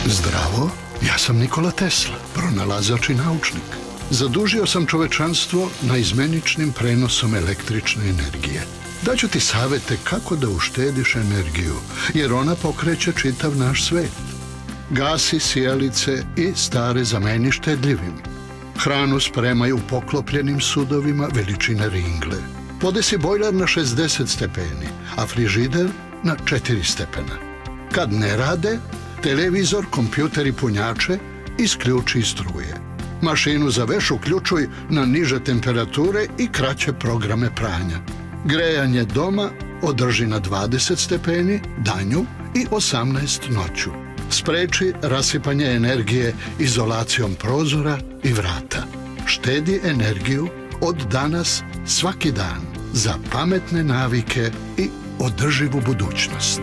Zdravo, ja sam Nikola Tesla, pronalazač i naučnik. Zadužio sam čovečanstvo naizmeničnim prenosom električne energije. Daću ti savjete kako da uštediš energiju, jer ona pokreće čitav naš svet. Gasi sijalice i stare zameni štedljivim. Hranu spremaj u poklopljenim sudovima veličine ringle. Podesi bojler na 60 stepeni, a frižider na 4 stepena. Kad ne rade, televizor, kompjuter i punjače isključi iz struje. Mašinu za veš uključuj na niže temperature i kraće programe pranja. Grejanje doma održi na 20 stepeni danju i 18 noću. Spreči rasipanje energije izolacijom prozora i vrata. Štedi energiju od danas svaki dan za pametne navike i održivu budućnost.